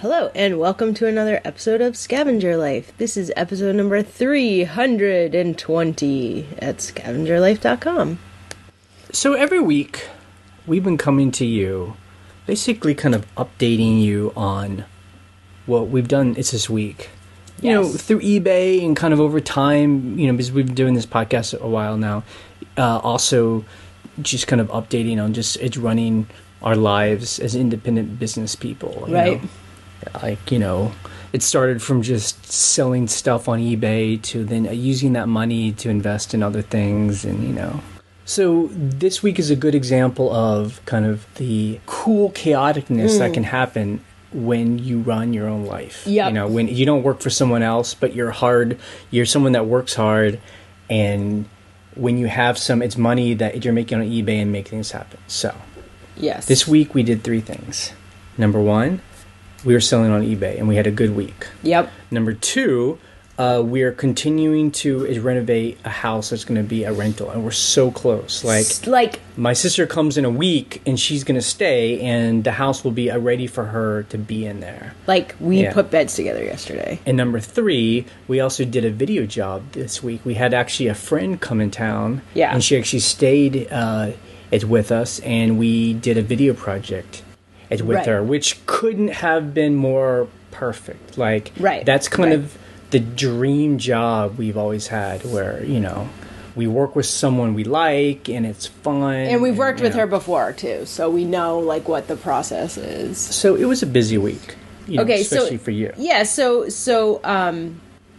Hello, and welcome to another episode of Scavenger Life. This is episode number 320 at scavengerlife.com. So every week, we've been coming to you, basically kind of updating you on what we've done this week. You know, through eBay and kind of over time, because we've been doing this podcast a while now. Also, just kind of updating on just it's running our lives as independent business people. Right. It started from just selling stuff on eBay to then using that money to invest in other things and. So this week is a good example of kind of the cool chaoticness that can happen when you run your own life. Yep. When you don't work for someone else, but you're someone that works hard, and when you have it's money that you're making on eBay and make things happen. So yes, this week we did 3 things. Number 1, we were selling on eBay and we had a good week. Yep. Number 2, we are continuing to renovate a house that's going to be a rental, and we're so close. Like my sister comes in a week and she's going to stay, and the house will be ready for her to be in there. We put beds together yesterday. And number 3, we also did a video job this week. We had actually a friend come in town, and she actually stayed with us, and we did a video project with her, which couldn't have been more perfect. That's kind of the dream job we've always had, where we work with someone we like and it's fun, and we've worked with her before too, so we know what the process is. So it was a busy week, especially for you.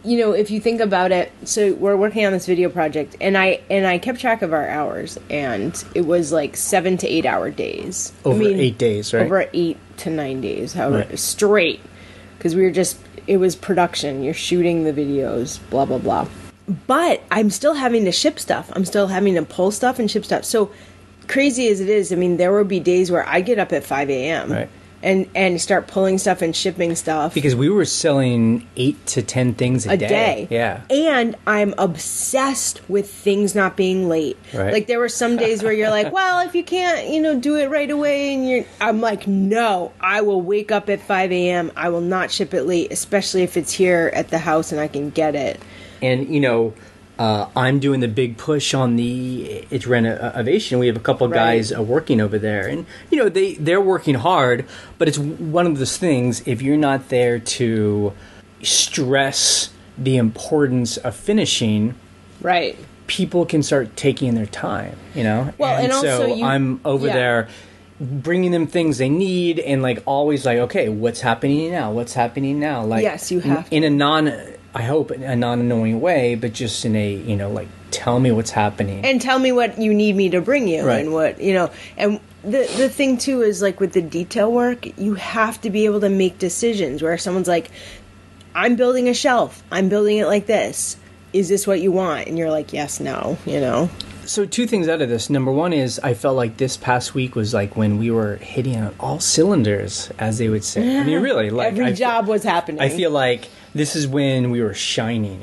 If you think about it, so we're working on this video project, and I kept track of our hours, and it was 7 to 8 hour days. Over 8 days, right? Over 8 to 9 days, straight, because it was production. You're shooting the videos, blah, blah, blah. But I'm still having to ship stuff. I'm still having to pull stuff and ship stuff. So crazy as it is, there will be days where I get up at 5 a.m. Right. And start pulling stuff and shipping stuff. Because we were selling 8 to 10 things a day. Yeah. And I'm obsessed with things not being late. Right. There were some days where you're like, well, if you can't, do it right away, and I'm like, no, I will wake up at 5 a.m. I will not ship it late, especially if it's here at the house and I can get it. And, I'm doing the big push on the renovation. We have a couple of guys working over there, and they're working hard. But it's one of those things. If you're not there to stress the importance of finishing, right, people can start taking their time. Well, and also I'm over there bringing them things they need, and always okay, what's happening now? What's happening now? Yes, you have in a I hope in a non-annoying way, but just in a, tell me what's happening. And tell me what you need me to bring you. Right. And what, and the thing too is with the detail work, you have to be able to make decisions where someone's like, I'm building a shelf. I'm building it like this. Is this what you want? And you're like, yes, no, So 2 things out of this. Number 1 is I felt like this past week was when we were hitting on all cylinders, as they would say. Yeah. I mean, really. Every job was happening. I feel like this is when we were shining,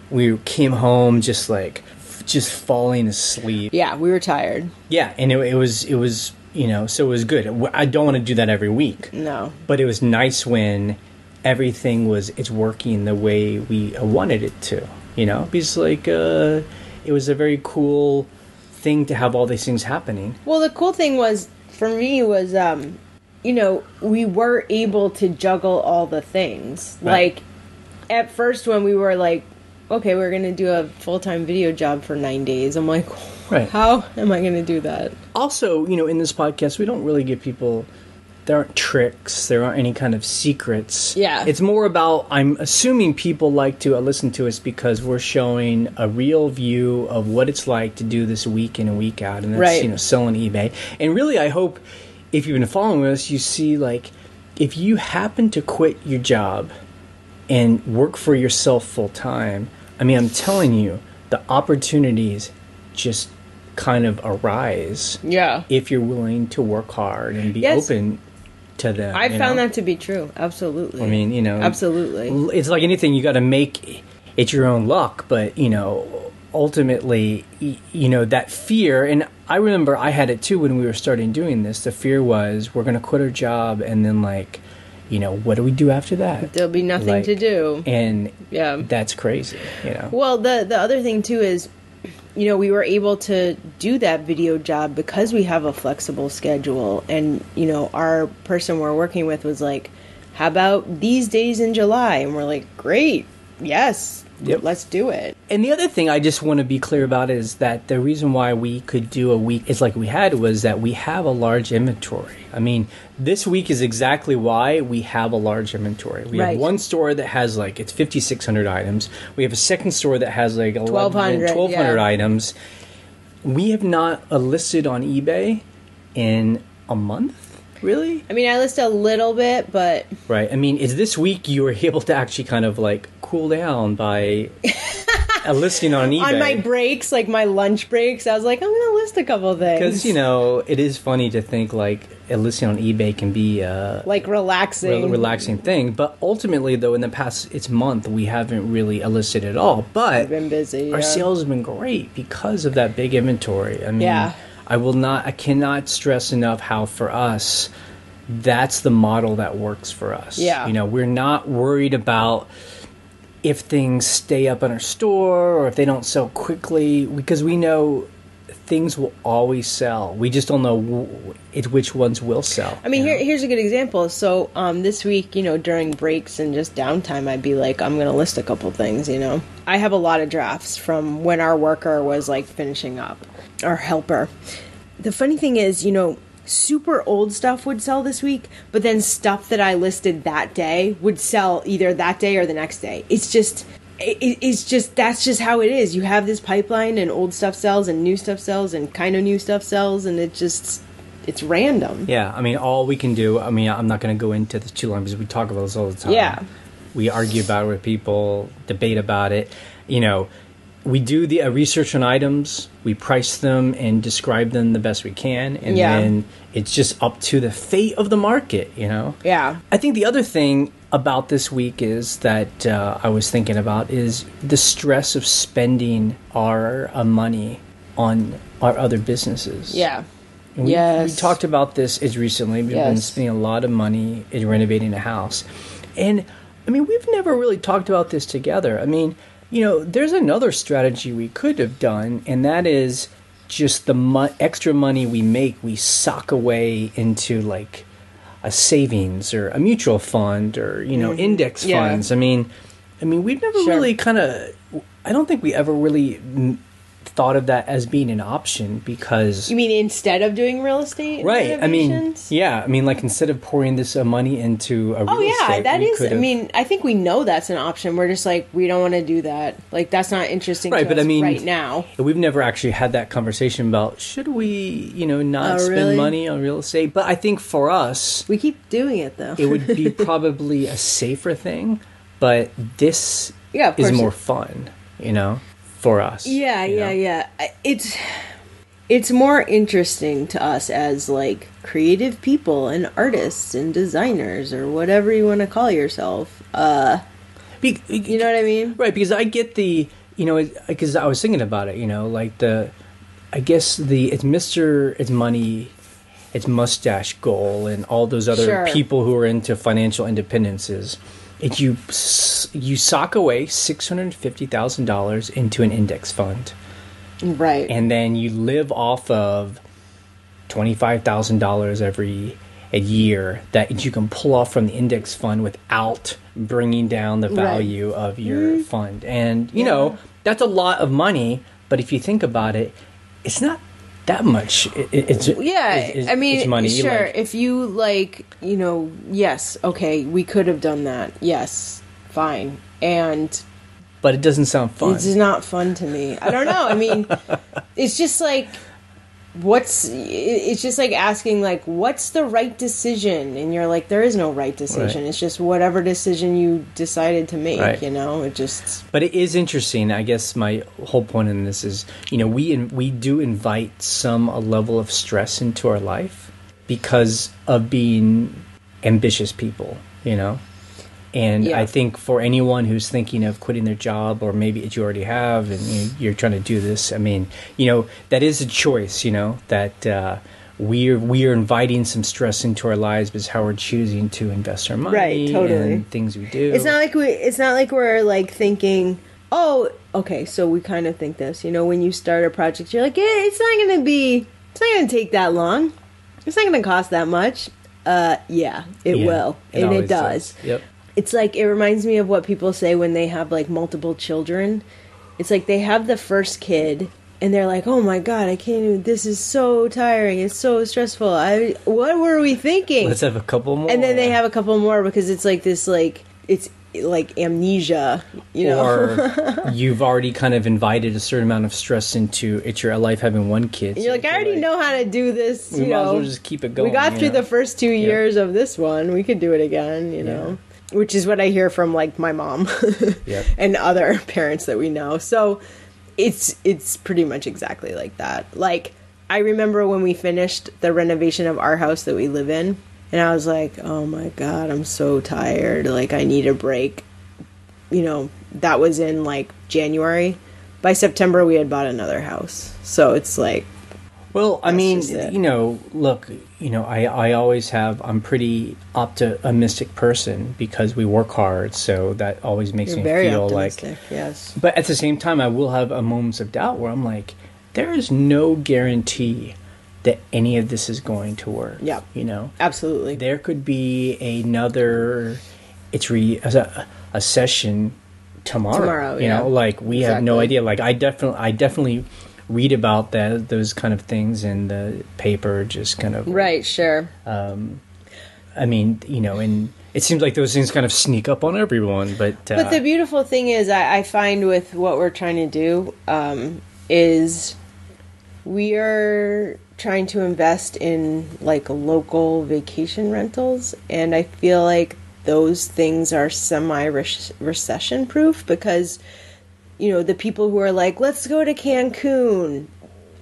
we came home just falling asleep. Yeah, we were tired. Yeah, and it was so it was good. I don't want to do that every week. No. But it was nice when everything it's working the way we wanted it to, because it was a very cool thing to have all these things happening. Well, the cool thing was, for me, was, we were able to juggle all the things. Right. At first when we were okay, we're going to do a full-time video job for 9 days. I'm like, right. How am I going to do that? Also, in this podcast, we don't really give people... There aren't tricks. There aren't any kind of secrets. Yeah. It's more about, I'm assuming people like to listen to us because we're showing a real view of what it's like to do this week in and week out. And that's, selling eBay. And really, I hope if you've been following us, you see, if you happen to quit your job and work for yourself full time, I'm telling you, the opportunities just kind of arise. Yeah. If you're willing to work hard and be open to them. I found that to be true. Absolutely. Absolutely. It's like anything, you got to make it your own luck, but ultimately, that fear, and I remember I had it too when we were starting doing this. The fear was we're going to quit our job and then what do we do after that? There'll be nothing to do. And that's crazy, Well, the other thing too is, we were able to do that video job because we have a flexible schedule. And, our person we're working with was like, how about these days in July? And we're like, great. Yes. Yep. Let's do it. And the other thing I just want to be clear about is that the reason why we could do a week is like we had was that we have a large inventory. I mean, this week is exactly why we have a large inventory. We have one store that has it's 5,600 items. We have a second store that has 1,200 items. We have not listed on eBay in a month. Really? I mean, I list a little bit, but... Right. I mean, is this week you were able to actually kind of cool down by a listing on eBay? On my breaks, my lunch breaks, I was like, I'm going to list a couple things. Because, it is funny to think a listing on eBay can be a... relaxing thing. But ultimately, though, in the past month, we haven't really listed at all. But we've been busy. Our sales have been great because of that big inventory. I mean, I cannot stress enough how for us, that's the model that works for us. Yeah. We're not worried about if things stay up in our store or if they don't sell quickly, because we know things will always sell. We just don't know which ones will sell. I mean, here's a good example. So this week, during breaks and just downtime, I'd be like, I'm going to list a couple things, I have a lot of drafts from when our worker was finishing up, our helper. The funny thing is, super old stuff would sell this week, but then stuff that I listed that day would sell either that day or the next day. It's just that's just how it is. You have this pipeline and old stuff sells and new stuff sells and kind of new stuff sells, and it's random. Yeah, I mean, all we can do, I'm not going to go into this too long because we talk about this all the time. Yeah. We argue about it with people, debate about it. We do the research on items, we price them and describe them the best we can, and then it's just up to the fate of the market, Yeah. I think the other thing about this week is that I was thinking about is the stress of spending our money on our other businesses. Yeah. And we talked about this as recently. We've been spending a lot of money in renovating a house. And, I mean, we've never really talked about this together. I mean, there's another strategy we could have done, and that is just the extra money we make, we sock away into a savings or a mutual fund or, index funds. I mean, we've never really I don't think we ever really thought of that as being an option because... You mean instead of doing real estate? Right. Instead of pouring this money into a real estate... that is... I think we know that's an option. We're just we don't want to do that. That's not interesting to us right now. We've never actually had that conversation about should we, not spend money on real estate. But I think for us... We keep doing it, though. It would be probably a safer thing, but this is more fun, for us. Yeah. It's more interesting to us as creative people and artists and designers or whatever you want to call yourself. You know what I mean? Right, because I get the, because I was thinking about it, it's money, it's mustache goal and all those other people who are into financial independences. If you sock away $650,000 into an index fund, right, and then you live off of $25,000 every year that you can pull off from the index fund without bringing down the value of your fund, and that's a lot of money. But if you think about it, it's not that much. It's money. Sure. If you yes, okay, we could have done that. Yes, fine. But it doesn't sound fun. It's not fun to me. I don't know. It's just it's just asking what's the right decision, and you're there is no right decision. Right. It's just whatever decision you decided to make. Right. It just. But it is interesting. I guess my whole point in this is we do invite some a level of stress into our life because of being ambitious people. And I think for anyone who's thinking of quitting their job, or maybe you already have, and you're trying to do this, that is a choice, that we're inviting some stress into our lives because how we're choosing to invest our money, right? Totally, and things we do. It's not like we're like thinking, oh, okay, so we kind of think this. When you start a project, you're like, it's not going to take that long. It's not going to cost that much. Yeah, it will, and it does. Yep. It's like, it reminds me of what people say when they have like multiple children. It's like they have the first kid and they're like, oh my God, I can't even, this is so tiring. It's so stressful. What were we thinking? Let's have a couple more. And then they have a couple more because it's like this, like, it's like amnesia, Or you've already kind of invited a certain amount of stress into your life having one kid. And you're like, I already know how to do this. We might as well just keep it going. We got through the first 2 years of this one. We could do it again, you know. Which is what I hear from like my mom and other parents that we know. So it's pretty much exactly like that. Like, I remember when we finished the renovation of our house that we live in, and I was like, oh my God, I'm so tired. Like, I need a break. That was in like January. By September, we had bought another house. So it's like, well, I mean, look, I always I'm pretty optimistic person because we work hard. So that always makes me very feel optimistic, like, yes. But at the same time, I will have moments of doubt where I'm like, there is no guarantee that any of this is going to work. Yeah. Absolutely. There could be another, a session tomorrow. Like we have no idea. Like I definitely read about those kind of things in the paper, just kind of right. Sure. I mean, and it seems like those things kind of sneak up on everyone. But the beautiful thing is, I find with what we're trying to do is we are trying to invest in like local vacation rentals, and I feel like those things are semi-recession proof because the people who are like, let's go to Cancun,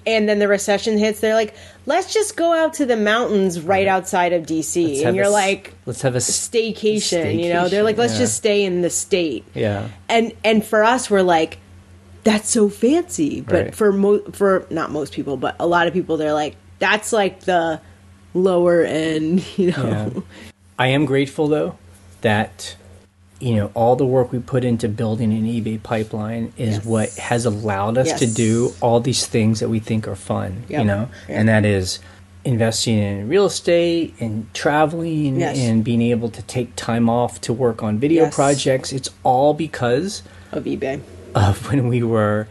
and then the recession hits, they're like, let's just go out to the mountains right outside of DC. And you're like, let's have a staycation. They're like, let's just stay in the state. Yeah. And for us, we're like, that's so fancy. But right. for not most people, but a lot of people, they're like, that's like the lower end, Yeah. I am grateful though that all the work we put into building an eBay pipeline is what has allowed us to do all these things that we think are fun, and that is investing in real estate and traveling and being able to take time off to work on video projects. It's all because of eBay. Of when we were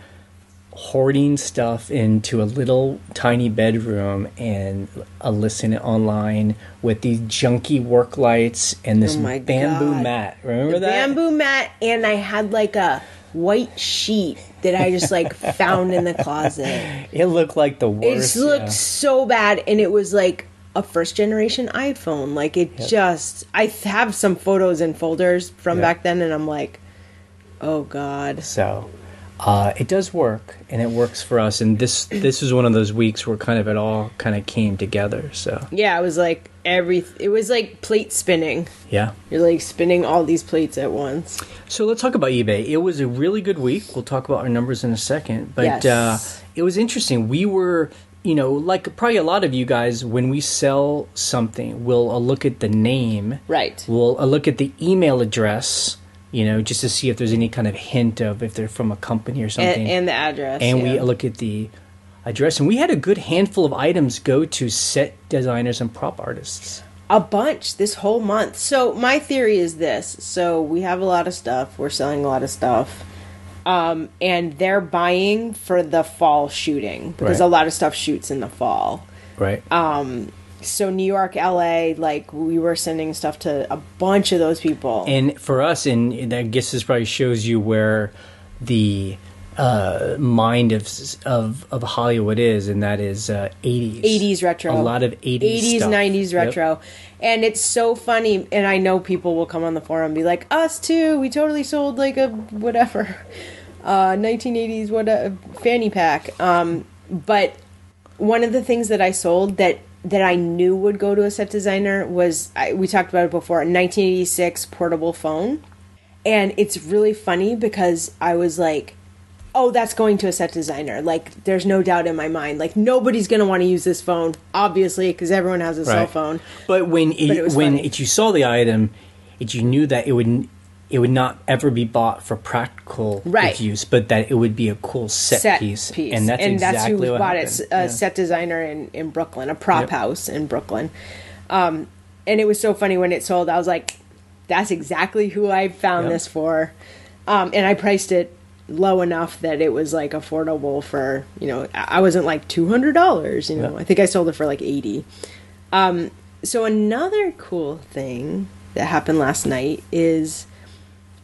hoarding stuff into a little tiny bedroom and listing it online with these junky work lights and this bamboo mat. Remember that? Bamboo mat, and I had like a white sheet that I just like found in the closet. It looked like the worst. It looked so bad, and it was like a first generation iPhone. Like it just, I have some photos and folders from back then, and I'm like, oh God. So it does work, and it works for us. And this was one of those weeks where kind of it all kind of came together. So yeah, it was like it was like plate spinning. Yeah, you're like spinning all these plates at once. So let's talk about eBay. It was a really good week. We'll talk about our numbers in a second, but it was interesting. We were, like probably a lot of you guys, when we sell something, we'll look at the name. Right. We'll look at the email address. Just to see if there's any kind of hint of if they're from a company or something. And the address. And we look at the address. And we had a good handful of items go to set designers and prop artists. A bunch this whole month. So my theory is this. So we have a lot of stuff. We're selling a lot of stuff. And they're buying for the fall shooting. Because a lot of stuff shoots in the fall. Right. So New York, LA, like we were sending stuff to a bunch of those people. And for us, and I guess this probably shows you where the mind of Hollywood is, and that is 80s. 80s retro. A lot of 80s stuff. 90s retro. Yep. And it's so funny, and I know people will come on the forum and be like, us too, we totally sold like a whatever, 1980s fanny pack. But one of the things that I sold that I knew would go to a set designer was, we talked about it before, a 1986 portable phone. And it's really funny because I was like, oh, that's going to a set designer. Like, there's no doubt in my mind. Like, nobody's going to want to use this phone, obviously, because everyone has a cell phone. But when you saw the item, you knew that it would not ever be bought for practical use, but that it would be a cool set piece. And that's exactly who bought it. A set designer in Brooklyn, a prop house in Brooklyn. And it was so funny when it sold. I was like, that's exactly who I found this for. And I priced it low enough that it was like affordable for, I wasn't like $200, I think I sold it for like $80. So another cool thing that happened last night is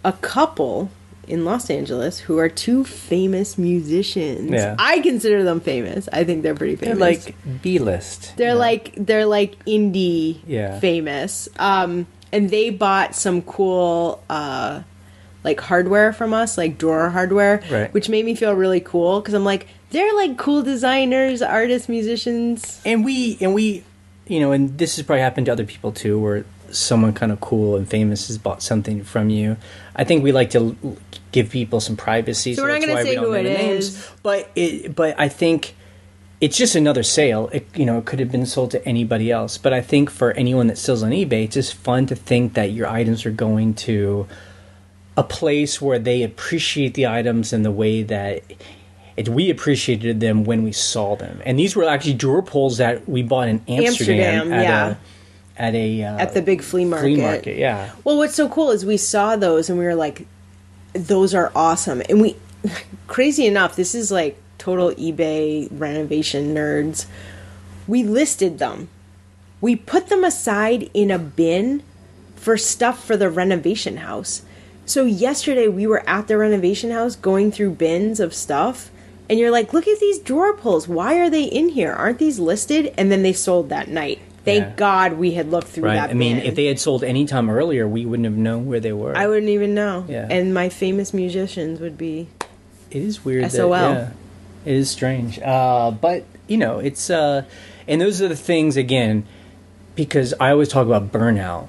a couple in Los Angeles who are two famous musicians. Yeah. I consider them famous. I think they're pretty famous. They're like B-list. They're like indie famous. And they bought some cool like hardware from us, like drawer hardware, which made me feel really cool because I'm like, they're like cool designers, artists, musicians. And we and this has probably happened to other people too, where someone kind of cool and famous has bought something from you. I think we like to give people some privacy, so we're not going to say who it is. But I think it's just another sale. It could have been sold to anybody else. But I think for anyone that sells on eBay, it's just fun to think that your items are going to a place where they appreciate the items in the way that we appreciated them when we saw them. And these were actually drawer pulls that we bought in Amsterdam at the big flea market. Yeah. Well, what's so cool is we saw those and we were like, those are awesome. And we, crazy enough, this is like total eBay renovation nerds. We listed them. We put them aside in a bin for stuff for the renovation house. So yesterday we were at the renovation house going through bins of stuff. And you're like, look at these drawer pulls. Why are they in here? Aren't these listed? And then they sold that night. Thank God we had looked through that bin. I mean, if they had sold any time earlier, we wouldn't have known where they were. I wouldn't even know. Yeah. And my famous musicians would be... It is weird. SOL. It is strange. But, it's... and those are the things, again, because I always talk about burnout.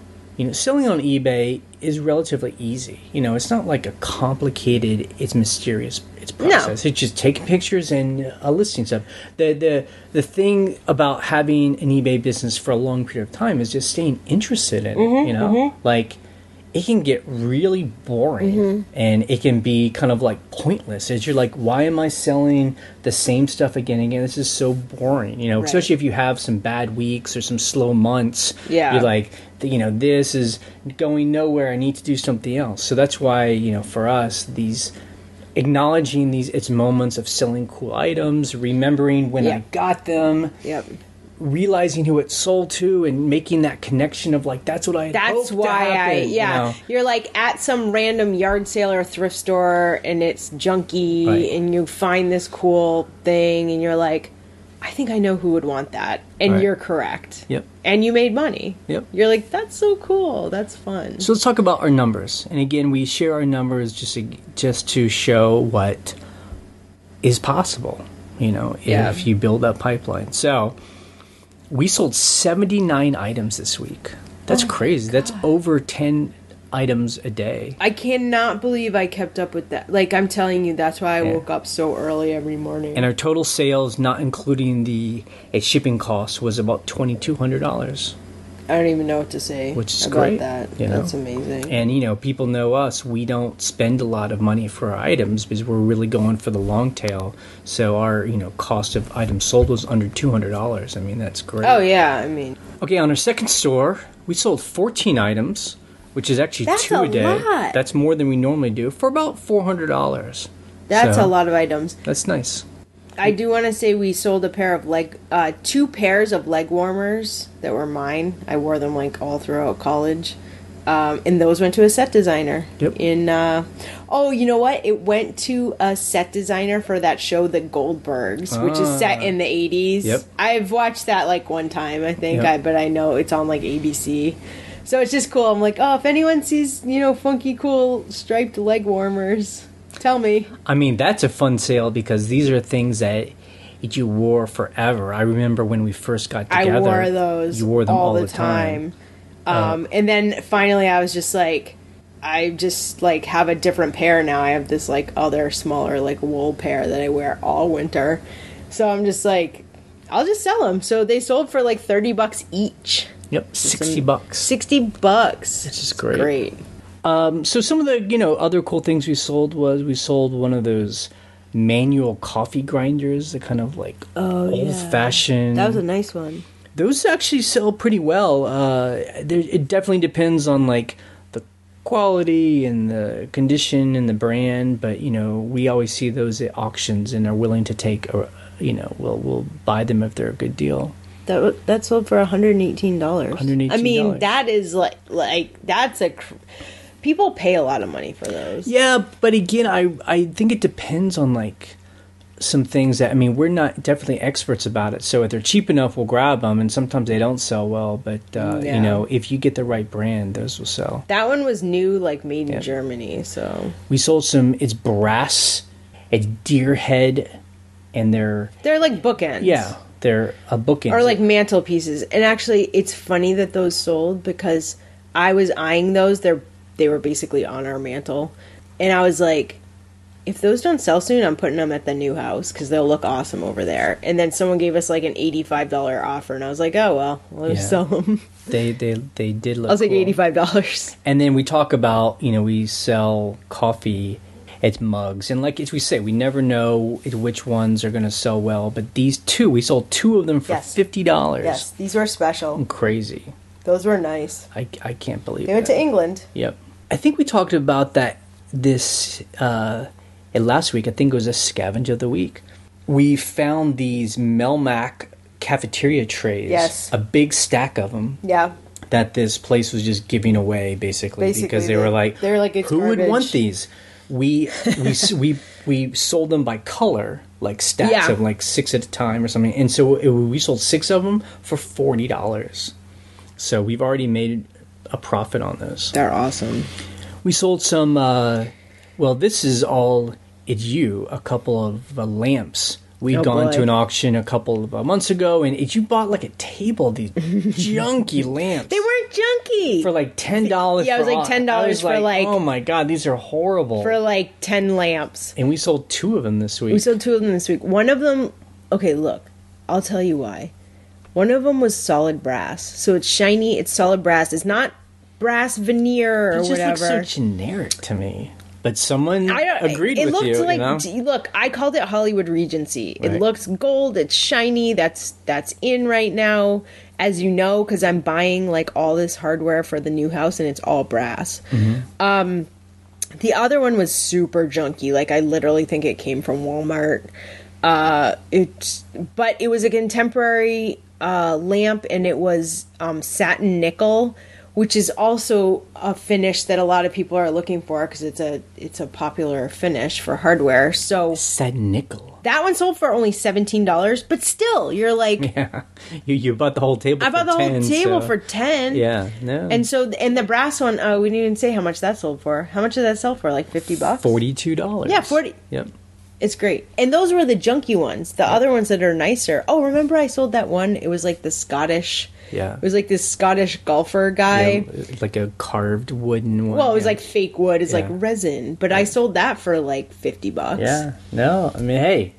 Selling on eBay is relatively easy. It's not like a complicated, it's mysterious process. No. It's just taking pictures and listing stuff. The thing about having an eBay business for a long period of time is just staying interested in it, Like, it can get really boring and it can be kind of like pointless. As you're like, why am I selling the same stuff again and again? This is so boring, especially if you have some bad weeks or some slow months. Yeah. You're like, this is going nowhere. I need to do something else. So that's why, for us, acknowledging it's moments of selling cool items, remembering when I got them. Yep. Realizing who it's sold to and making that connection of like, that's what I that's why you're like at some random yard sale or thrift store and it's junky and you find this cool thing and you're like, I think I know who would want that, and you're correct. Yep. And you made money. Yep. You're like, that's so cool, that's fun. So let's talk about our numbers. And again, we share our numbers just to show what is possible, if you build that pipeline. So we sold 79 items this week. That's crazy. God. That's over 10 items a day. I cannot believe I kept up with that. Like, I'm telling you, that's why I woke up so early every morning. And our total sales, not including the shipping cost, was about $2,200. I don't even know what to say which is about great, that. That's amazing. And, people know us. We don't spend a lot of money for our items because we're really going for the long tail. So our, cost of items sold was under $200. I mean, that's great. Oh, yeah. Okay, on our second store, we sold 14 items, which is actually 2 a day. Lot. That's more than we normally do, for about $400. That's a lot of items. That's nice. I do want to say we sold a pair of 2 pairs of leg warmers that were mine. I wore them like all throughout college. And those went to a set designer. Yep. You know what? It went to a set designer for that show, The Goldbergs, which is set in the 80s. Yep. I've watched that like one time, I think. Yep. But I know it's on like ABC. So it's just cool. I'm like, if anyone sees, funky, cool striped leg warmers, tell me. I mean, that's a fun sale because these are things that you wore forever. I remember when we first got together. I wore those. You wore them all the time. And then finally I was just like, I just like have a different pair now. I have this like other smaller like wool pair that I wear all winter. So I'm just like, I'll just sell them. So they sold for like $30 each. Yep, $60. $60. Which is great. So some of the, other cool things we sold one of those manual coffee grinders, the kind of like old-fashioned. That was a nice one. Those actually sell pretty well. It definitely depends on like the quality and the condition and the brand, but we always see those at auctions and are willing to take. We'll buy them if they're a good deal. That sold for $118. $118. I mean, that is like that's people pay a lot of money for those. Yeah, but again, I think it depends on like some things that, we're not definitely experts about it. So if they're cheap enough, we'll grab them, and sometimes they don't sell well. But if you get the right brand, those will sell. That one was new, like made in Germany. So we sold some. It's brass. It's deer head, and they're like bookends. Yeah, they're a bookend or like mantelpieces. And actually, it's funny that those sold because I was eyeing those. They were basically on our mantle, and I was like, if those don't sell soon, I'm putting them at the new house because they'll look awesome over there. And then someone gave us like an $85 offer, and I was like, oh well, we'll just sell them. They did look. I was like $85. And then we talk about we sell coffee. It's mugs, and like as we say, we never know which ones are going to sell well. But these two, we sold 2 of them for $50. Yes, these were special. Crazy. Those were nice. I can't believe they went to England. Yep. I think we talked about that last week. I think it was a Scavenge of the week. We found these Melmac Cafeteria trays. Yes. A big stack of them. Yeah. That this place was just giving away, basically because they were like, it's who garbage. would want these? We sold them by color, like stacks of like 6 at a time or something, and so we sold 6 of them for $40. So we've already made a profit on those. They're awesome. We sold some. This is all. It's a couple of lamps. We'd gone to an auction a couple of months ago, and you bought like a table of these junky lamps. They weren't junky. For like $10. Yeah, it was like $10 for like. Oh my god, these are horrible. For like 10 lamps. And we sold 2 of them this week. One of them. Okay, look, I'll tell you why. One of them was solid brass, so it's shiny. It's solid brass. It's not brass veneer or whatever. It just looks so generic to me. But someone agreed with you. It looked like, look, I called it Hollywood Regency. Right. It looks gold. It's shiny. That's in right now, as you know, because I'm buying like all this hardware for the new house, and it's all brass. Mm-hmm. The other one was super junky. Like I literally think it came from Walmart. But it was a contemporary lamp, and it was satin nickel, which is also a finish that a lot of people are looking for because it's a popular finish for hardware. So satin nickel. That one sold for only $17, but still, you're like, yeah, you bought the whole table. I bought the whole table for $10. Yeah, no. And so, and the brass one, we didn't even say how much that sold for. How much did that sell for? Like $50? $42. Yeah, 40. Yep. It's great. And those were the junky ones. The other ones that are nicer. Oh, remember I sold that one? It was like the Scottish. Yeah. It was like this Scottish golfer guy. Yeah, like a carved wooden one. Well, it was like fake wood. It's like resin. But I sold that for like $50. Yeah. No, I mean, hey,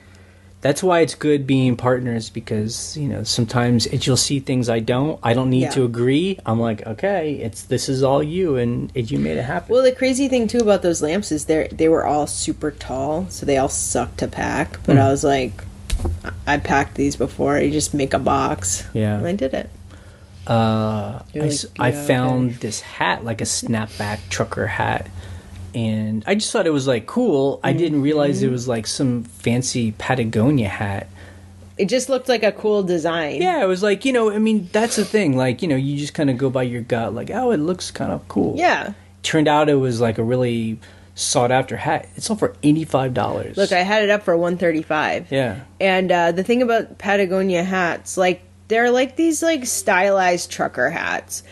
that's why it's good being partners because, sometimes you'll see things I don't need to agree. I'm like, okay, this is all you and you made it happen. Well, the crazy thing too about those lamps is they were all super tall, so they all suck to pack. But I was like, I packed these before. You just make a box. Yeah. And I did it. I found this hat, like a snapback trucker hat, and I just thought it was like cool. I didn't realize it was like some fancy Patagonia hat. It just looked like a cool design. Yeah, it was like, that's the thing. Like, you just kind of go by your gut, like, oh, it looks kind of cool. Yeah. Turned out it was like a really sought after hat. It sold for $85. Look, I had it up for $135. Yeah. And the thing about Patagonia hats, like, they're like these like stylized trucker hats.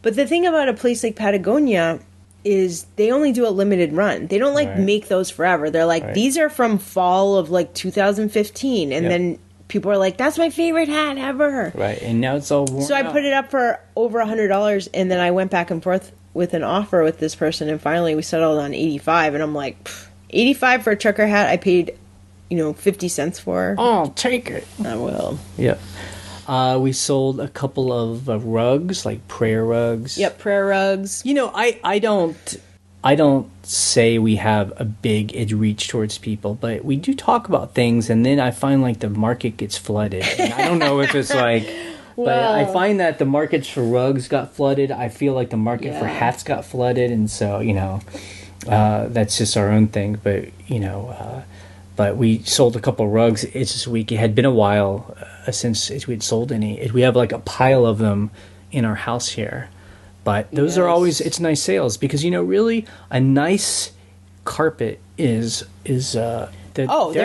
But the thing about a place like Patagonia is they only do a limited run. They don't like make those forever. They're like, these are from fall of like 2015. And then people are like, that's my favorite hat ever. Right. And now it's all worn So I put it up for over $100. And then I went back and forth with an offer with this person, and finally we settled on 85, and I'm like, 85 for a trucker hat I paid, 50 cents for. Oh, I'll take it. I will. Yep. We sold a couple of rugs, like prayer rugs. Yep, prayer rugs. I don't say we have a big reach towards people, but we do talk about things, and then I find like the market gets flooded. And I don't know if it's like, but I find that the markets for rugs got flooded. I feel like the market for hats got flooded, and so that's just our own thing. But but we sold a couple of rugs. It's this week. It had been a while since we had sold any. We have like a pile of them in our house here. But those are always, it's nice sales because, really a nice carpet they're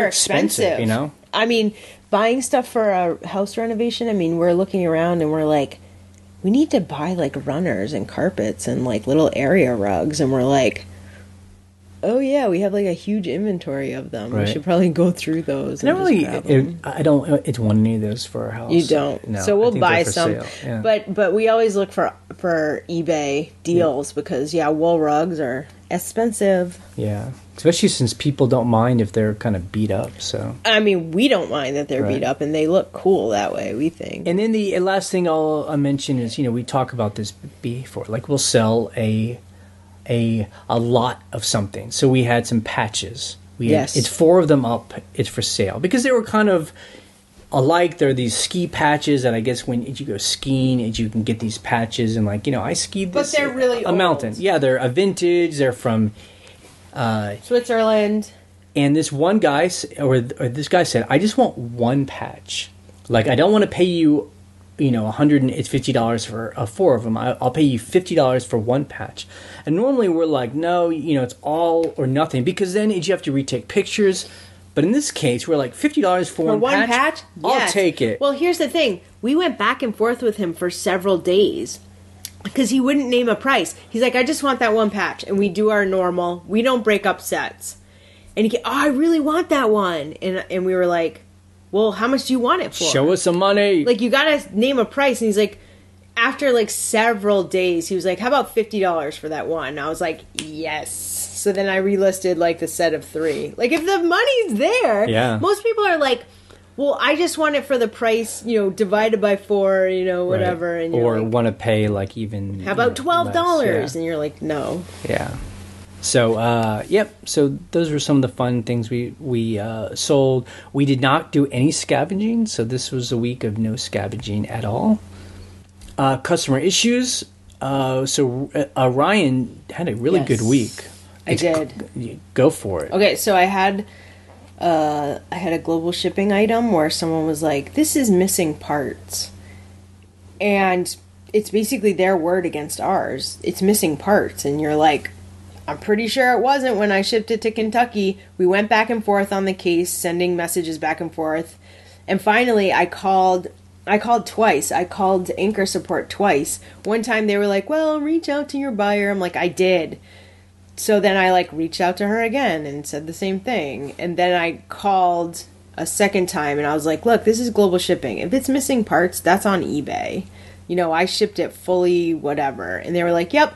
expensive. I mean, buying stuff for a house renovation, we're looking around and we're like, we need to buy like runners and carpets and like little area rugs. And we're like, oh yeah, we have like a huge inventory of them. Right. We should probably go through those. I don't want any of those for our house. You don't. No, so we'll buy some. Yeah. But we always look for eBay deals because wool rugs are expensive. Yeah. Especially since people don't mind if they're kind of beat up. So we don't mind that they're beat up, and they look cool that way, we think. And then the last thing I'll mention is, we talk about this before. Like we'll sell a lot of something. So we had some patches. It's 4 of them up. It's for sale because they were kind of alike. They're these ski patches that I guess when you go skiing, you can get these patches and I skied this. But they're really old. Mountain. Yeah, they're a vintage. They're from Switzerland. And this one guy or this guy said, I just want one patch. Like I don't want to pay you $150 for 4 of them. I'll pay you $50 for one patch. And normally we're like, no, it's all or nothing because then you have to retake pictures. But in this case, we're like $50 for one patch. Yes. I'll take it. Well, here's the thing. We went back and forth with him for several days because he wouldn't name a price. He's like, I just want that one patch. And we do our normal. We don't break up sets. And I really want that one. And we were like, well, how much do you want it for? Show us some money. Like, you gotta name a price. And he's like, after like several days, he was like, how about $50 for that one? And I was like, yes. So then I relisted like the set of 3. Like, if the money's there, most people are like, well, I just want it for the price, divided by 4, whatever. Right. And or like, want to pay like even. How about $12? And you're like, no. Yeah. So, So those were some of the fun things we sold. We did not do any scavenging, so this was a week of no scavenging at all. Customer issues. So Ryan had a really good week. I did. Go for it. Okay, so I had a global shipping item where someone was like, "This is missing parts," and it's basically their word against ours. It's missing parts, and you're like, I'm pretty sure it wasn't when I shipped it to Kentucky. We went back and forth on the case, sending messages back and forth. And finally, I called twice. I called Anchor Support twice. One time they were like, well, reach out to your buyer. I'm like, I did. So then I reached out to her again and said the same thing. And then I called a second time and I was like, look, this is global shipping. If it's missing parts, that's on eBay. I shipped it fully, whatever. And they were like, yep.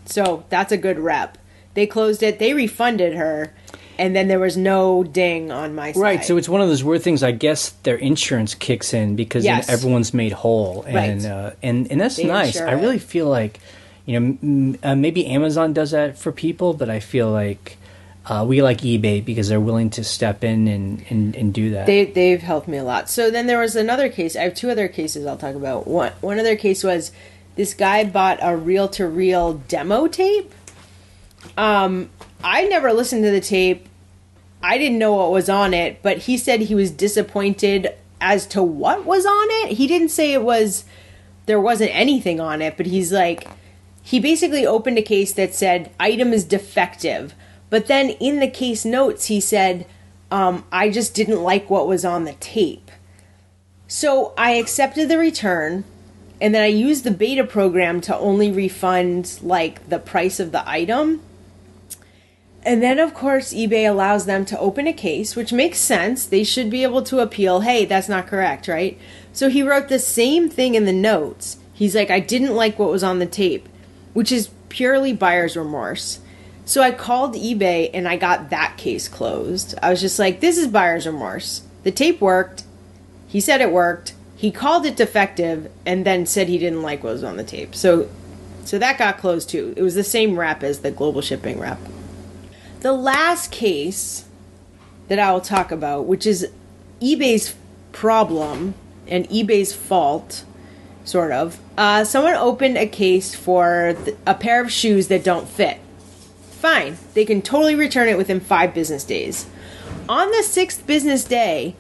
So that's a good rep. They closed it. They refunded her. And then there was no ding on my side. Right. So it's one of those weird things. I guess their insurance kicks in because then everyone's made whole. And, and that's nice. I really feel like, maybe Amazon does that for people, but I feel like we like eBay because they're willing to step in and do that. They've helped me a lot. So then there was another case. I have 2 other cases I'll talk about. One other case was this guy bought a reel-to-reel demo tape. I never listened to the tape. I didn't know what was on it, but he said he was disappointed as to what was on it. He didn't say there wasn't anything on it, but he's like, he basically opened a case that said, item is defective. But then in the case notes, he said, I just didn't like what was on the tape. So I accepted the return, and then I used the beta program to only refund, the price of the item. And then, of course, eBay allows them to open a case, which makes sense. They should be able to appeal, hey, that's not correct, right? So he wrote the same thing in the notes. He's like, I didn't like what was on the tape, which is purely buyer's remorse. So I called eBay and I got that case closed. I was just like, this is buyer's remorse. The tape worked. He said it worked. He called it defective and then said he didn't like what was on the tape. So that got closed too. It was the same rep as the global shipping rep. The last case that I will talk about, which is eBay's problem and eBay's fault, sort of. Someone opened a case for a pair of shoes that don't fit. Fine. They can totally return it within 5 business days. On the 6th business day,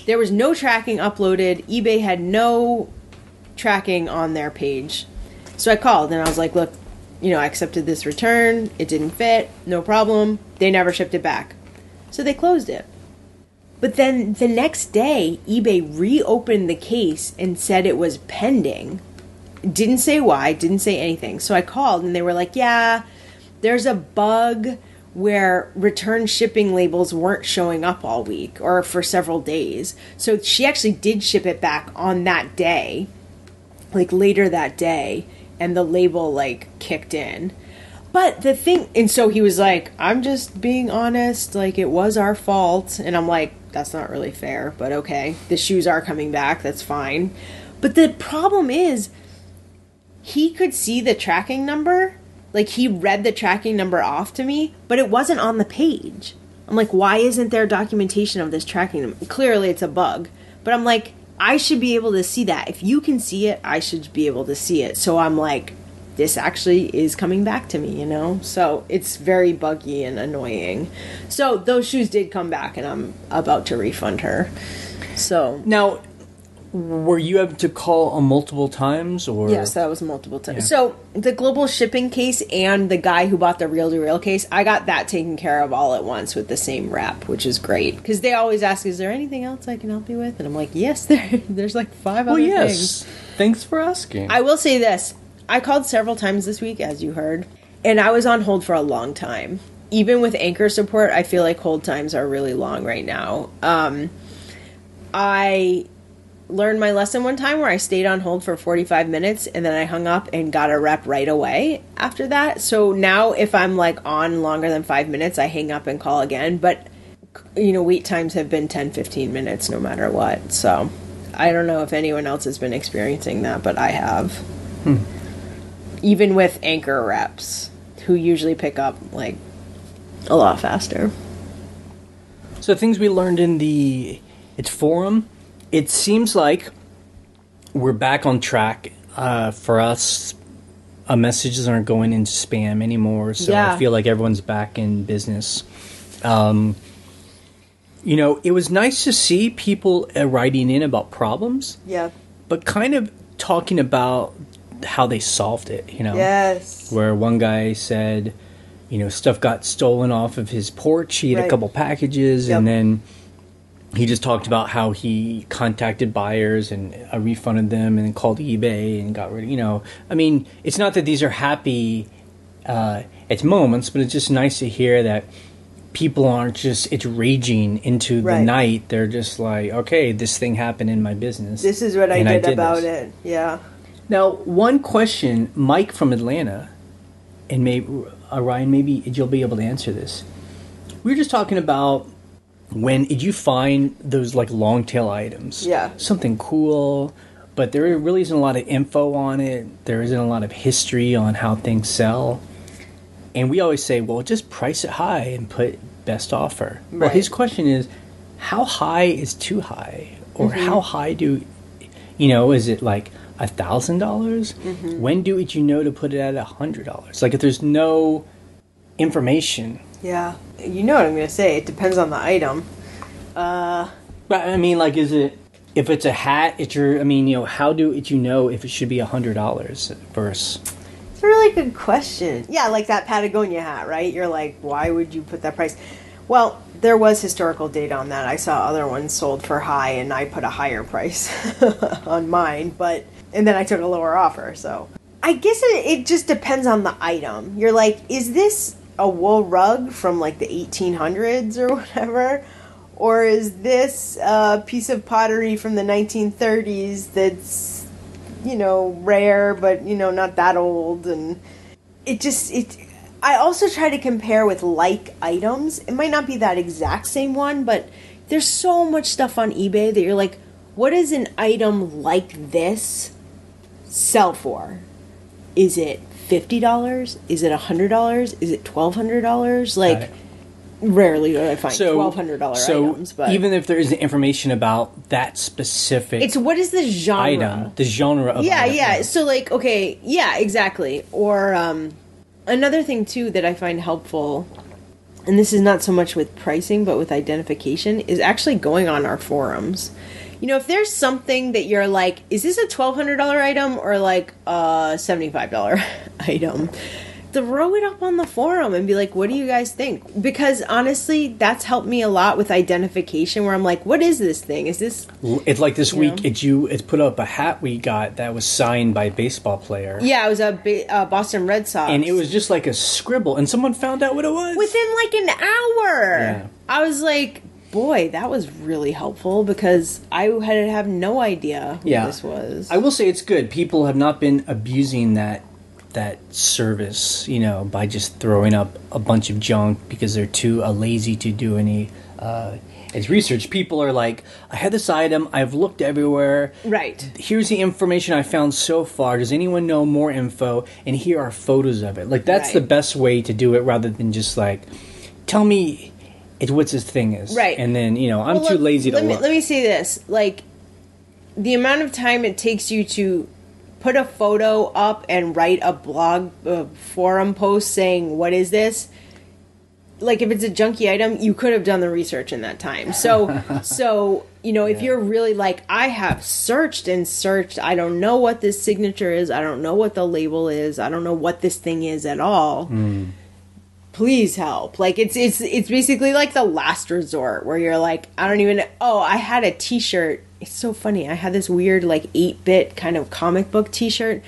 there was no tracking uploaded. eBay had no tracking on their page. So I called and I was like, look, I accepted this return. It didn't fit. No problem. They never shipped it back. So they closed it. But then the next day, eBay reopened the case and said it was pending. Didn't say why, didn't say anything. So I called and they were like, yeah, there's a bug where return shipping labels weren't showing up all week or for several days. So she actually did ship it back on that day, like later that day, and the label like kicked in. But the thing, and so he was like, I'm just being honest, like it was our fault. And I'm like, that's not really fair, but okay. The shoes are coming back, that's fine. But the problem is, he could see the tracking number. Like, he read the tracking number off to me, but it wasn't on the page. I'm like, why isn't there documentation of this tracking number? Clearly, it's a bug. But I'm like, I should be able to see that. If you can see it, I should be able to see it. So I'm like, this actually is coming back to me, So it's very buggy and annoying. So those shoes did come back, and I'm about to refund her. So now, were you able to call on multiple times, or? Yes, that was multiple times. Yeah. So the global shipping case and the guy who bought the reel-to-reel case, I got that taken care of all at once with the same rep, which is great. Because they always ask, is there anything else I can help you with? And I'm like, yes, there's like 5 other things. Thanks for asking. I will say this. I called several times this week, as you heard, and I was on hold for a long time. Even with Anchor support, I feel like hold times are really long right now. I learned my lesson one time where I stayed on hold for 45 minutes and then I hung up and got a rep right away after that. So now if I'm like on longer than 5 minutes, I hang up and call again. But, wait times have been 10, 15 minutes no matter what. So I don't know if anyone else has been experiencing that, but I have. Even with Anchor reps, who usually pick up, like, a lot faster. So things we learned in its forum, it seems like we're back on track. For us, messages aren't going into spam anymore, so yeah. I feel like everyone's back in business. It was nice to see people writing in about problems. Yeah. But kind of talking about how they solved it, Yes. Where one guy said, stuff got stolen off of his porch. He had a couple packages, and then he just talked about how he contacted buyers and refunded them and called eBay and got rid of, I mean, it's not that these are happy at moments, but it's just nice to hear that people aren't just, it's raging into the night. They're just like, okay, this thing happened in my business. This is what I did about it. Yeah. Now, one question, Mike from Atlanta, and Ryan, maybe you'll be able to answer this. We were just talking about when did you find those like long tail items? Yeah. Something cool, but there really isn't a lot of info on it. There isn't a lot of history on how things sell. And we always say, well, just price it high and put best offer. Right. Well, his question is, how high is too high? Or how high is it like $1,000? Mm-hmm. When do you know to put it at $100? Like if there's no information. Yeah, you know what I'm going to say. It depends on the item. But I mean, like, is it if it's a hat? How do you know if it should be $100 versus? It's a really good question. Yeah, like that Patagonia hat, right? You're like, why would you put that price? Well, there was historical data on that. I saw other ones sold for high, and I put a higher price on mine, and then I took a lower offer. So I guess it just depends on the item. You're like, is this a wool rug from like the 1800s or whatever? Or is this a piece of pottery from the 1930s that's, rare, but, not that old? And I also try to compare with like items. It might not be that exact same one, but there's so much stuff on eBay that you're like, what does an item like this sell for? Is it $50? Is it $100? Is it $1,200? Like, rarely do I find $1,200 items. But even if there isn't information about that specific, it's what is the genre? Item, the genre of item. Yeah. So like, okay, yeah, exactly. Or another thing too that I find helpful, and this is not so much with pricing, but with identification, is actually going on our forums. You know, if there's something that you're like, is this a $1,200 item or like a $75 item? Throw it up on the forum and be like, what do you guys think? Because honestly, that's helped me a lot with identification, where I'm like, what is this thing? Is this... It's like this week, it's put up a hat we got that was signed by a baseball player. Yeah, it was a Boston Red Sox. And it was just like a scribble, and someone found out what it was. Within like an hour. Yeah. I was like, boy, that was really helpful, because I had have no idea who this was. I will say it's good. People have not been abusing that service, you know, by just throwing up a bunch of junk because they're too lazy to do any as research. People are like, I had this item, I've looked everywhere. Right. Here's the information I found so far. Does anyone know more info? And here are photos of it. Like, that's the best way to do it, rather than just like, tell me what this thing is. Right. And then, you know, I'm too lazy to look. Let me say this. Like, the amount of time it takes you to put a photo up and write a blog forum post saying, what is this? Like, if it's a junky item, you could have done the research in that time. So you know, if you're really like, I have searched and searched, I don't know what this signature is, I don't know what the label is, I don't know what this thing is at all. Please help. Like, it's basically like the last resort, where you're like, I don't even... Oh, I had a t-shirt. It's so funny. I had this weird, like, 8-bit kind of comic book t-shirt.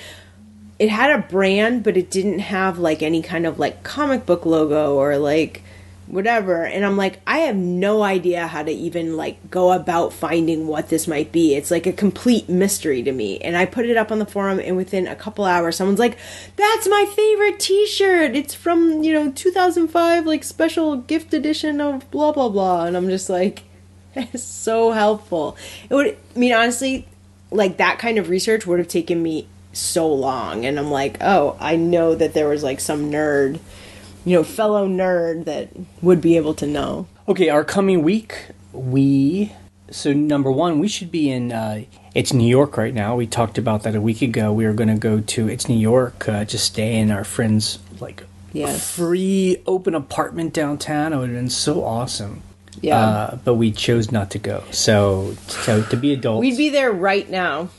It had a brand, but it didn't have, like, any kind of, like, comic book logo or, like, whatever. And I'm like, I have no idea how to even, like, go about finding what this might be. It's, like, a complete mystery to me. And I put it up on the forum, and within a couple hours, someone's like, that's my favorite t-shirt! It's from, 2005, like, special gift edition of blah, blah, blah. And I'm just like... It's so helpful. Honestly, like, that kind of research would have taken me so long. And I'm like, oh, I know that there was, like, some nerd, fellow nerd that would be able to know. Okay, our coming week, so number one, we should be in, it's New York right now. We talked about that a week ago. We are going to go to, it's New York, to stay in our friend's, like, free open apartment downtown. It would have been so awesome. Yeah. But we chose not to go. So to be adults, we'd be there right now.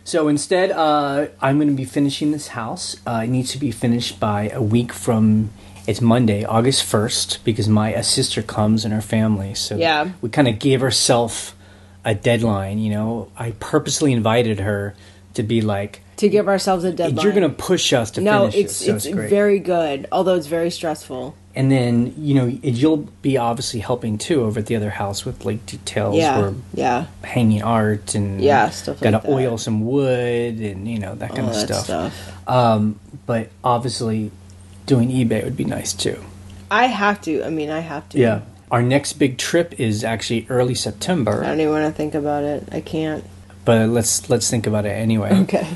So instead, I'm going to be finishing this house. It needs to be finished by a week from, it's Monday, August 1st, because my sister comes and her family. So we kind of gave ourselves a deadline, I purposely invited her to be like... To give ourselves a deadline. You're going to push us to finish it. So it's great. Very good, although it's very stressful. And then, you'll be obviously helping, too, over at the other house with, like, details. Yeah. Hanging art and... stuff like that. Got to oil some wood and, that kind of stuff. But obviously, doing eBay would be nice, too. I have to. Yeah. Our next big trip is actually early September. I don't even want to think about it. I can't. But let's think about it anyway. Okay.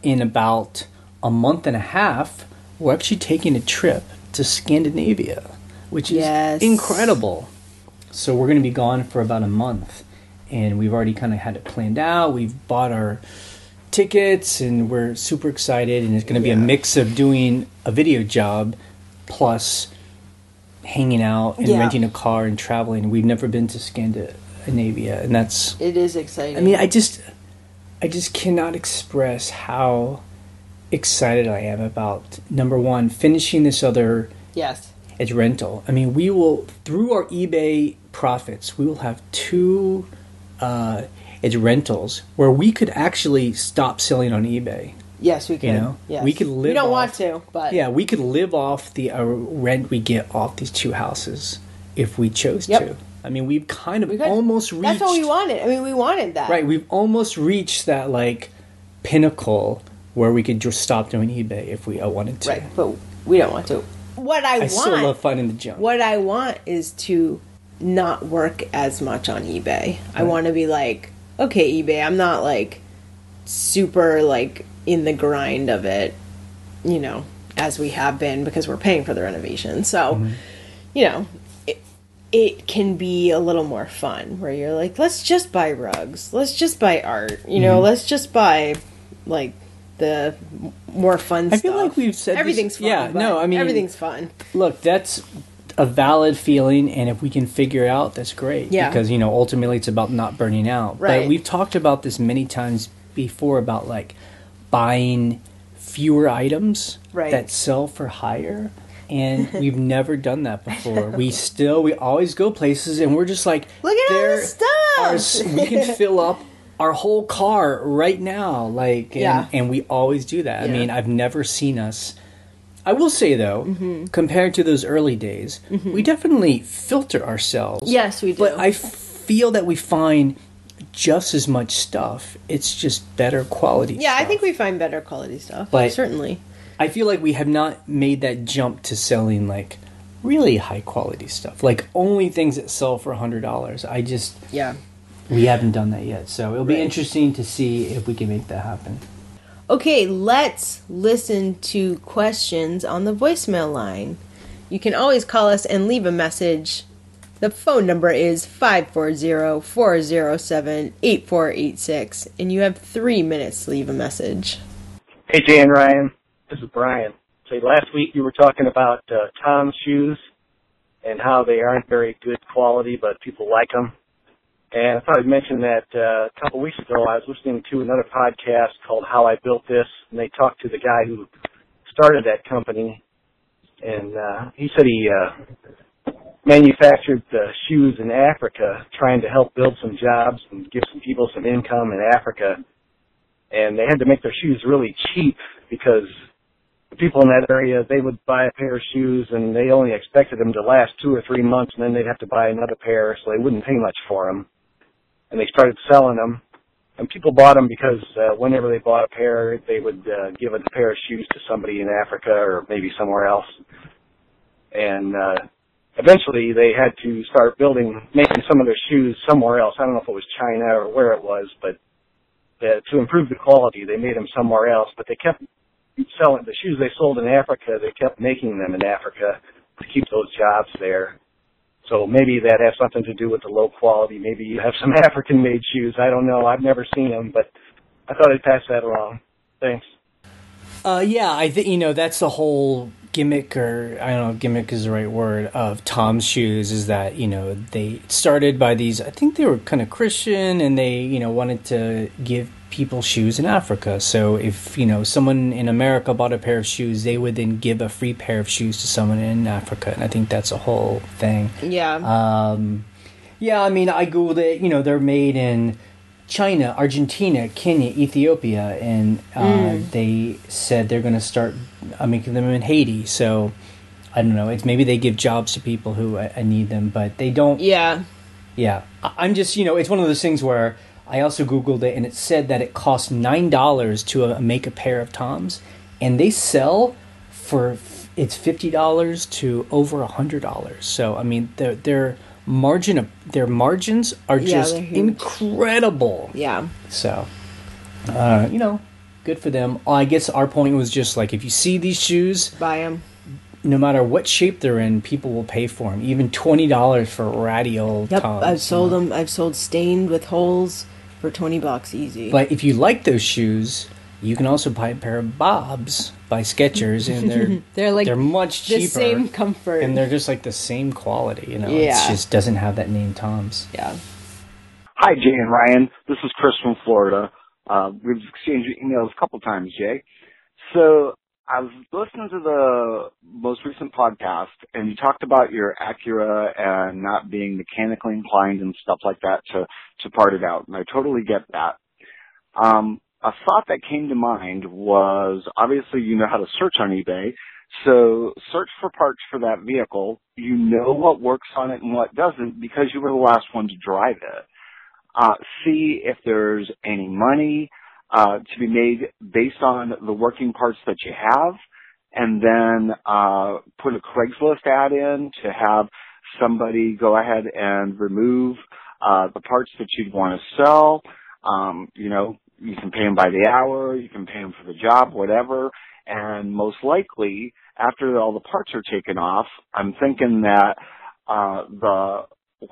In about a month and a half, we're actually taking a trip to Scandinavia, which is incredible. So we're going to be gone for about a month, and we've already kind of had it planned out. We've bought our tickets, and we're super excited, and it's going to be a mix of doing a video job plus hanging out and renting a car and traveling. We've never been to Scandinavia, and it is exciting. I mean, I just cannot express how excited I am about, number one, finishing this other it's rental. I mean, we will, through our eBay profits, we will have 2 it's rentals where we could actually stop selling on eBay. Yes, we can. Yes. We could live. We don't want to, but we could live off the rent we get off these 2 houses if we chose to. I mean, we've kind of almost reached... That's what we wanted. I mean, we wanted that. Right, we've almost reached that, like, pinnacle where we could just stop doing eBay if we wanted to. Right, but we don't want to. I still love finding the junk. What I want is to not work as much on eBay. Right. I want to be like, okay, eBay, I'm not like super like in the grind of it, you know, as we have been because we're paying for the renovation. So, you know, it can be a little more fun where you're like, let's just buy rugs. Let's just buy art. You know, let's just buy like the more fun stuff. I feel like we've said everything's fun. Yeah, no, I mean, everything's fun. Look, that's a valid feeling, and if we can figure it out, that's great. Yeah. Because, you know, ultimately it's about not burning out. Right. But we've talked about this many times before about like buying fewer items that sell for higher. And we've never done that before. We always go places and we're just like, look at all the stuff. We can fill up our whole car right now. Like, and we always do that. Yeah. I mean, I've never seen us. I will say though, compared to those early days, we definitely filter ourselves. Yes, we do. But I feel that we find just as much stuff. It's just better quality stuff. Yeah, I think we find better quality stuff. But certainly. I feel like we have not made that jump to selling like really high quality stuff, like only things that sell for $100. We haven't done that yet, so it'll be interesting to see if we can make that happen. Okay, let's listen to questions on the voicemail line. You can always call us and leave a message. The phone number is 540-407-8486, and you have 3 minutes to leave a message. Hey, Jay and Ryan. This is Brian. So last week you were talking about Tom's shoes and how they aren't very good quality, but people like them. And I thought I'd mention that a couple weeks ago I was listening to another podcast called How I Built This, and they talked to the guy who started that company. And he said he manufactured shoes in Africa, trying to help build some jobs and give some people some income in Africa. And they had to make their shoes really cheap because the people in that area, they would buy a pair of shoes and they only expected them to last 2 or 3 months, and then they'd have to buy another pair, so they wouldn't pay much for them. And they started selling them, and people bought them because whenever they bought a pair, they would give a pair of shoes to somebody in Africa or maybe somewhere else. And eventually they had to start making some of their shoes somewhere else. I don't know if it was China or where it was, but to improve the quality, they made them somewhere else, but they kept selling the shoes they sold in Africa. They kept making them in Africa to keep those jobs there. So maybe that has something to do with the low quality. Maybe you have some African-made shoes. I don't know. I've never seen them, but I thought I'd pass that along. Thanks. Yeah, I think, that's the whole gimmick, or I don't know if gimmick is the right word, of Tom's shoes, is that, they started by these, I think they were kind of Christian, and they, wanted to give people shoes in Africa. So if, someone in America bought a pair of shoes, they would then give a free pair of shoes to someone in Africa. And I think that's a whole thing. Yeah. I mean, I Googled it, they're made in China, Argentina, Kenya, Ethiopia, and they said they're going to start making them in Haiti. So I don't know. It's maybe they give jobs to people who need them, but they don't. Yeah. Yeah. I'm just, it's one of those things where I also Googled it, and it said that it costs $9 to make a pair of Toms, and they sell for it's $50 to over $100. So I mean, their margins are just incredible. Yeah. So, good for them. I guess our point was just like, if you see these shoes, buy them. No matter what shape they're in, people will pay for them. Even $20 for ratty old Toms. I've sold them. I've sold stained with holes for $20 easy. But if you like those shoes, you can also buy a pair of Bobs by Skechers, and they're much cheaper, the same comfort, and they're just like the same quality. It just doesn't have that name Toms. Yeah. Hi, Jay and Ryan. This is Chris from Florida. We've exchanged emails a couple times, Jay. So I was listening to the most recent podcast, and you talked about your Acura and not being mechanically inclined and stuff like that to part it out, and I totally get that. A thought that came to mind was, obviously you know how to search on eBay, so search for parts for that vehicle. You know what works on it and what doesn't because you were the last one to drive it. See if there's any money, to be made based on the working parts that you have, and then put a Craigslist ad in to have somebody go ahead and remove the parts that you'd want to sell. You know, you can pay them by the hour, you can pay them for the job, whatever. And most likely, after all the parts are taken off, I'm thinking that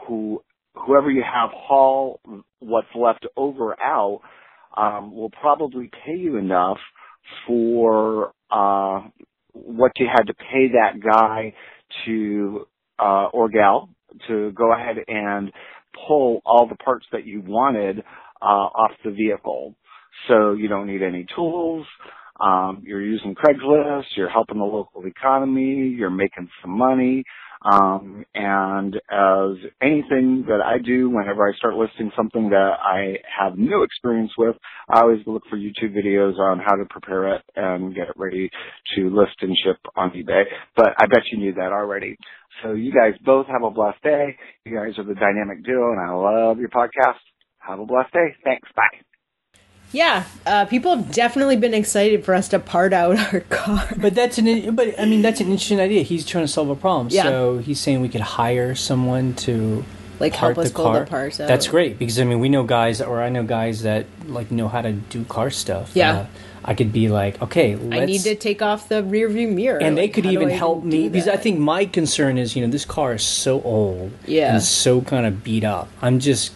whoever you have haul what's left over out will probably pay you enough for what you had to pay that guy to or gal to go ahead and pull all the parts that you wanted off the vehicle. So you don't need any tools. You're using Craigslist. You're helping the local economy. You're making some money. And as anything that I do, whenever I start listing something that I have no experience with, I always look for YouTube videos on how to prepare it and get it ready to list and ship on eBay. But I bet you knew that already. So you guys both have a blessed day. You guys are the dynamic duo, and I love your podcast. Have a blessed day. Thanks. Bye. Yeah, people have definitely been excited for us to part out our car. But that's an interesting idea. He's trying to solve a problem. Yeah. So he's saying we could hire someone to like help us pull the parts out. That's great, because I mean I know guys that like know how to do car stuff. Yeah. I could be like, okay, I need to take off the rear view mirror. And they could even help me, because I think my concern is, this car is so old and so kind of beat up. I'm just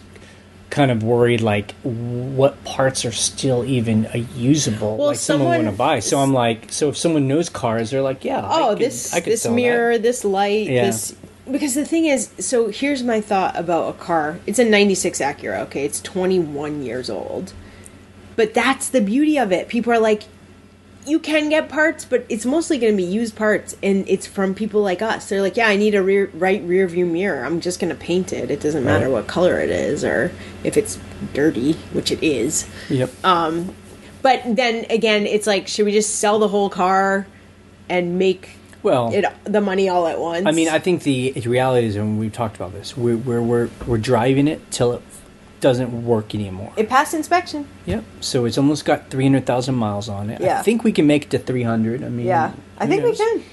kind of worried, like, what parts are still even usable, like someone want to buy. So I'm like, so if someone knows cars, they're like, yeah, I could this mirror, this light, this. Because the thing is, so here's my thought about a car. It's a 96 Acura, okay? It's 21 years old. But that's the beauty of it. People are like, you can get parts, but it's mostly going to be used parts, and it's from people like us. They're like, yeah, I need a right rear view mirror. I'm just going to paint it. It doesn't matter what color it is or if it's dirty, which it is. Yep. But then again, it's like, should we just sell the whole car and make the money all at once? I mean, I think the reality is, and we've talked about this, we're driving it till it doesn't work anymore. It passed inspection. Yep. So it's almost got 300,000 miles on it. Yeah. I think we can make it to 300. I mean, yeah, I think we can.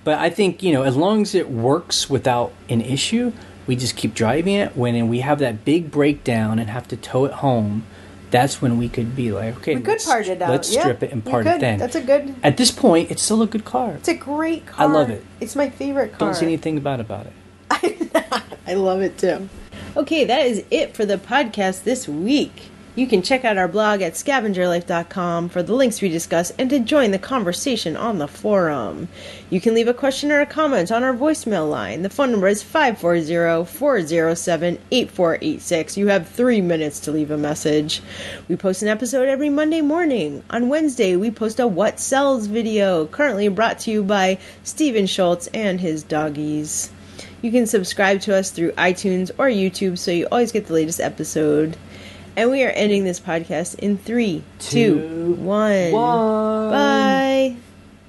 But I think, as long as it works without an issue, we just keep driving it. When we have that big breakdown and have to tow it home, that's when we could be like, okay, we could part it out. Let's strip it and part it then. That's a good. At this point, it's still a good car. It's a great car. I love it. It's my favorite car. Don't say anything bad about it. I love it too. Okay, that is it for the podcast this week. You can check out our blog at scavengerlife.com for the links we discuss and to join the conversation on the forum. You can leave a question or a comment on our voicemail line. The phone number is 540-407-8486. You have 3 minutes to leave a message. We post an episode every Monday morning. On Wednesday, we post a What Sells video, currently brought to you by Steven Schultz and his doggies. You can subscribe to us through iTunes or YouTube so you always get the latest episode. And we are ending this podcast in 3, 2, 1. Bye.